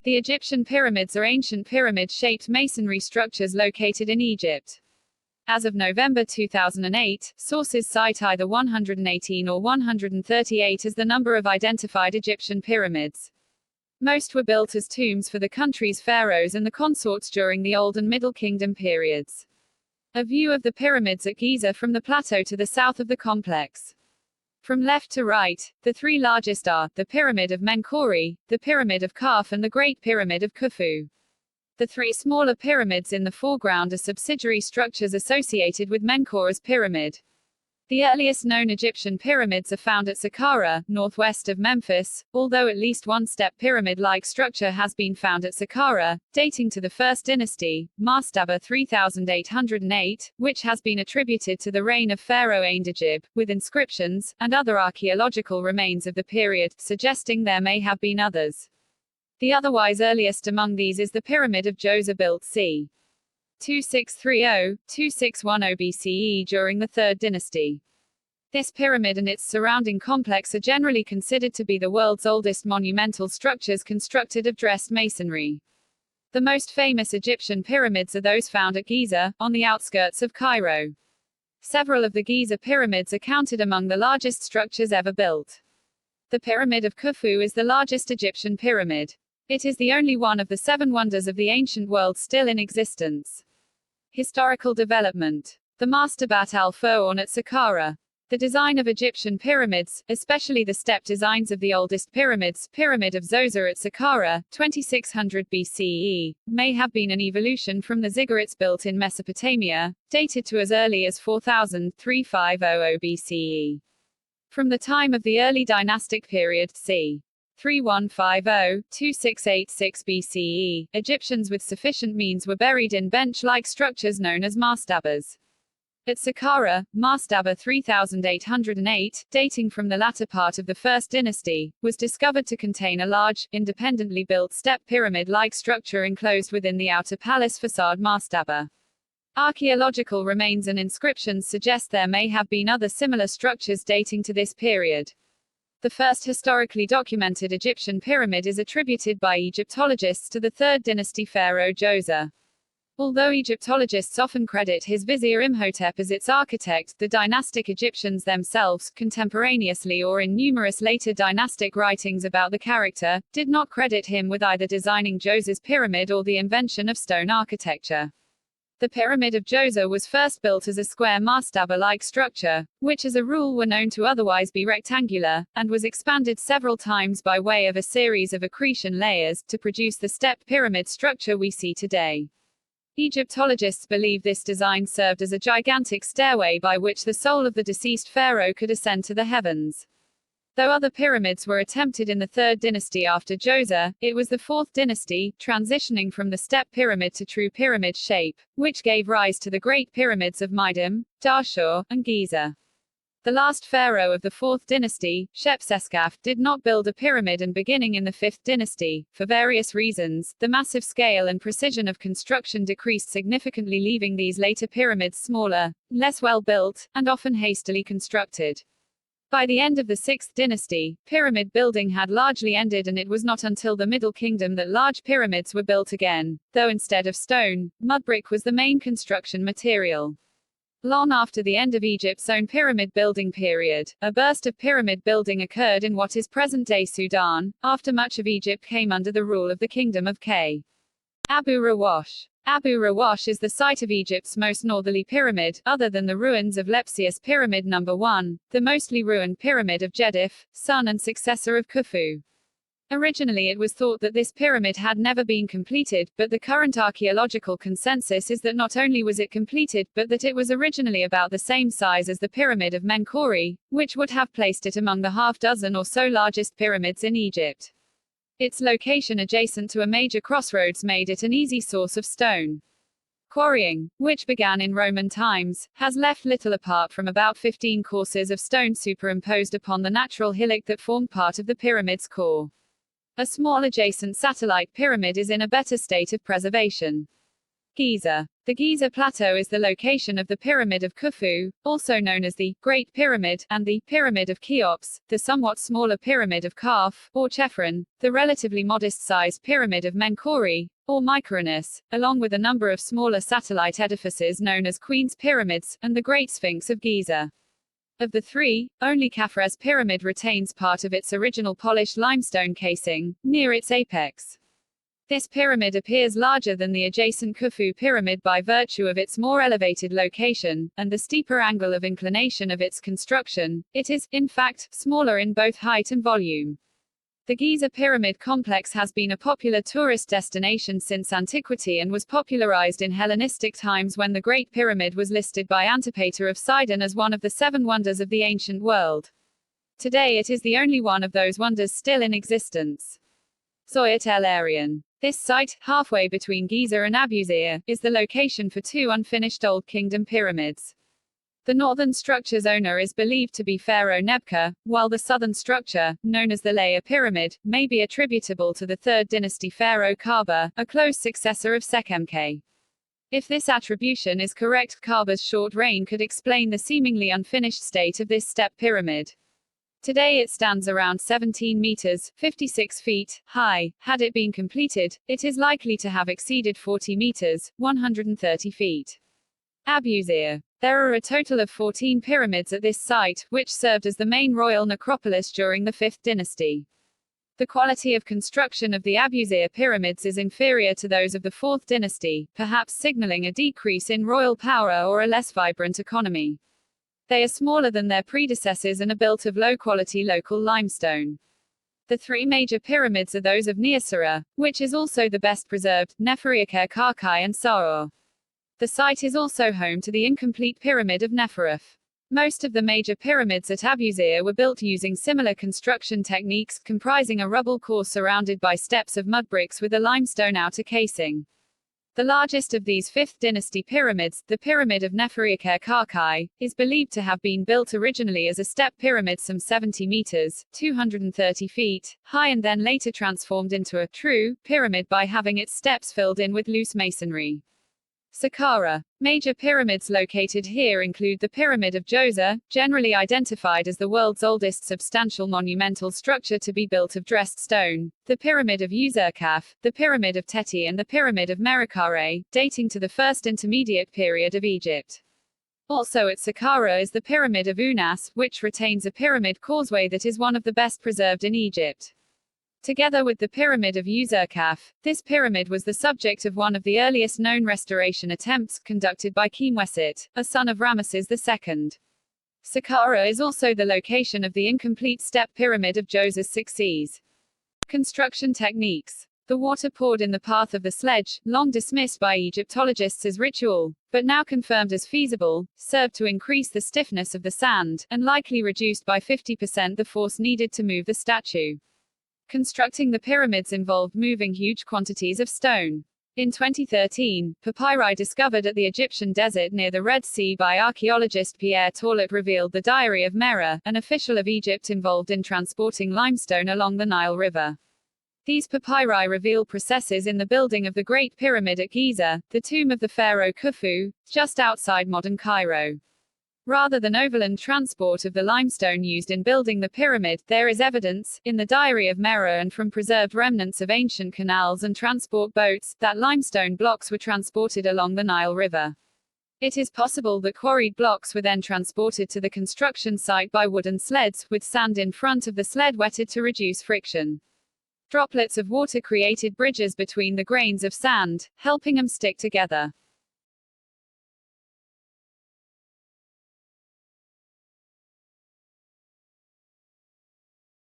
The Egyptian pyramids are ancient pyramid-shaped masonry structures located in Egypt. As of November 2008, sources cite either 118 or 138 as the number of identified Egyptian pyramids. Most were built as tombs for the country's pharaohs and the consorts during the Old and Middle Kingdom periods. A view of the pyramids at Giza from the plateau to the south of the complex. From left to right, the three largest are, the Pyramid of Menkaure, the Pyramid of Kaf and the Great Pyramid of Khufu. The three smaller pyramids in the foreground are subsidiary structures associated with Menkaure's pyramid. The earliest known Egyptian pyramids are found at Saqqara, northwest of Memphis, although at least one step pyramid-like structure has been found at Saqqara, dating to the First Dynasty, Mastaba 3808, which has been attributed to the reign of Pharaoh Aindajib, with inscriptions, and other archaeological remains of the period, suggesting there may have been others. The otherwise earliest among these is the Pyramid of Giza built c. 2630–2610 BCE during the Third Dynasty. This pyramid and its surrounding complex are generally considered to be the world's oldest monumental structures constructed of dressed masonry. The most famous Egyptian pyramids are those found at Giza, on the outskirts of Cairo. Several of the Giza pyramids are counted among the largest structures ever built. The Pyramid of Khufu is the largest Egyptian pyramid. It is the only one of the seven wonders of the ancient world still in existence. Historical development. The Mastabat al-Pharaon at Saqqara. The design of Egyptian pyramids, especially the step designs of the oldest pyramids, Pyramid of Zoser at Saqqara, 2600 BCE, may have been an evolution from the ziggurats built in Mesopotamia, dated to as early as 4000–3500 BCE. From the time of the early dynastic period, c. 3150–2686 BCE, Egyptians with sufficient means were buried in bench-like structures known as mastabas. At Saqqara, Mastaba 3808, dating from the latter part of the First Dynasty, was discovered to contain a large, independently built step pyramid-like structure enclosed within the outer palace facade mastaba. Archaeological remains and inscriptions suggest there may have been other similar structures dating to this period. The first historically documented Egyptian pyramid is attributed by Egyptologists to the Third Dynasty pharaoh Djoser. Although Egyptologists often credit his vizier Imhotep as its architect, the dynastic Egyptians themselves, contemporaneously or in numerous later dynastic writings about the character, did not credit him with either designing Djoser's pyramid or the invention of stone architecture. The Pyramid of Djoser was first built as a square mastaba-like structure, which as a rule were known to otherwise be rectangular, and was expanded several times by way of a series of accretion layers, to produce the stepped pyramid structure we see today. Egyptologists believe this design served as a gigantic stairway by which the soul of the deceased pharaoh could ascend to the heavens. Though other pyramids were attempted in the Third Dynasty after Djoser, it was the Fourth Dynasty, transitioning from the step pyramid to true pyramid shape, which gave rise to the Great Pyramids of Meidum, Dahshur, and Giza. The last pharaoh of the Fourth Dynasty, Shepseskaf, did not build a pyramid, and beginning in the Fifth Dynasty, for various reasons, the massive scale and precision of construction decreased significantly, leaving these later pyramids smaller, less well built, and often hastily constructed. By the end of the Sixth Dynasty, pyramid building had largely ended, and it was not until the Middle Kingdom that large pyramids were built again, though instead of stone, mud brick was the main construction material. Long after the end of Egypt's own pyramid building period, a burst of pyramid building occurred in what is present-day Sudan, after much of Egypt came under the rule of the Kingdom of K. Abu Rawash. Abu Rawash is the site of Egypt's most northerly pyramid, other than the ruins of Lepsius Pyramid No. 1, the mostly ruined pyramid of Jedif, son and successor of Khufu. Originally it was thought that this pyramid had never been completed, but the current archaeological consensus is that not only was it completed, but that it was originally about the same size as the Pyramid of Menkaure, which would have placed it among the half-dozen or so largest pyramids in Egypt. Its location adjacent to a major crossroads made it an easy source of stone quarrying, which began in Roman times, has left little apart from about 15 courses of stone superimposed upon the natural hillock that formed part of the pyramid's core. A small adjacent satellite pyramid is in a better state of preservation. Giza. The Giza Plateau is the location of the Pyramid of Khufu, also known as the Great Pyramid, and the Pyramid of Cheops, the somewhat smaller Pyramid of Kaf, or Chephren, the relatively modest-sized Pyramid of Menkaure, or Mycerinus, along with a number of smaller satellite edifices known as Queen's Pyramids, and the Great Sphinx of Giza. Of the three, only Khafre's pyramid retains part of its original polished limestone casing, near its apex. This pyramid appears larger than the adjacent Khufu pyramid by virtue of its more elevated location, and the steeper angle of inclination of its construction. It is, in fact, smaller in both height and volume. The Giza pyramid complex has been a popular tourist destination since antiquity and was popularized in Hellenistic times when the Great Pyramid was listed by Antipater of Sidon as one of the 7 wonders of the ancient world. Today it is the only one of those wonders still in existence. Cite El Arian. This site, halfway between Giza and Abusir, is the location for 2 unfinished Old Kingdom pyramids. The northern structure's owner is believed to be Pharaoh Nebka, while the southern structure, known as the Leia Pyramid, may be attributable to the 3rd dynasty pharaoh Khaba, a close successor of Sekhemkhay. If this attribution is correct, Khaba's short reign could explain the seemingly unfinished state of this step pyramid. Today it stands around 17 meters, 56 feet, high. Had it been completed, it is likely to have exceeded 40 meters, 130 feet. Abusir. There are a total of 14 pyramids at this site, which served as the main royal necropolis during the 5th dynasty. The quality of construction of the Abusir pyramids is inferior to those of the 4th dynasty, perhaps signaling a decrease in royal power or a less vibrant economy. They are smaller than their predecessors and are built of low-quality local limestone. The 3 major pyramids are those of Niasara, which is also the best preserved, Nefertiti Karkai and Saur. The site is also home to the incomplete pyramid of Neferuf. Most of the major pyramids at Abusir were built using similar construction techniques, comprising a rubble core surrounded by steps of mud bricks with a limestone outer casing. The largest of these 5th dynasty pyramids, the Pyramid of Nefertiti Karkai, is believed to have been built originally as a step pyramid some 70 meters, 230 feet, high and then later transformed into a true pyramid by having its steps filled in with loose masonry. Saqqara. Major pyramids located here include the Pyramid of Giza, generally identified as the world's oldest substantial monumental structure to be built of dressed stone, the Pyramid of Userkaf, the Pyramid of Teti and the Pyramid of Menkaure, dating to the First Intermediate Period of Egypt. Also at Saqqara is the Pyramid of Unas, which retains a pyramid causeway that is one of the best preserved in Egypt. Together with the Pyramid of Userkaf, this pyramid was the subject of one of the earliest known restoration attempts, conducted by Khemwesit, a son of Ramesses II. Saqqara is also the location of the incomplete step pyramid of Djoser's successors. Construction techniques. The water poured in the path of the sledge, long dismissed by Egyptologists as ritual, but now confirmed as feasible, served to increase the stiffness of the sand, and likely reduced by 50% the force needed to move the statue. Constructing the pyramids involved moving huge quantities of stone. In 2013, papyri discovered at the Egyptian desert near the Red Sea by archaeologist Pierre Torlet revealed the diary of Mera, an official of Egypt involved in transporting limestone along the Nile River. These papyri reveal processes in the building of the Great Pyramid at Giza, the tomb of the pharaoh Khufu, just outside modern Cairo. Rather than overland transport of the limestone used in building the pyramid, there is evidence, in the diary of Mera and from preserved remnants of ancient canals and transport boats, that limestone blocks were transported along the Nile River. It is possible that quarried blocks were then transported to the construction site by wooden sleds, with sand in front of the sled wetted to reduce friction. Droplets of water created bridges between the grains of sand, helping them stick together.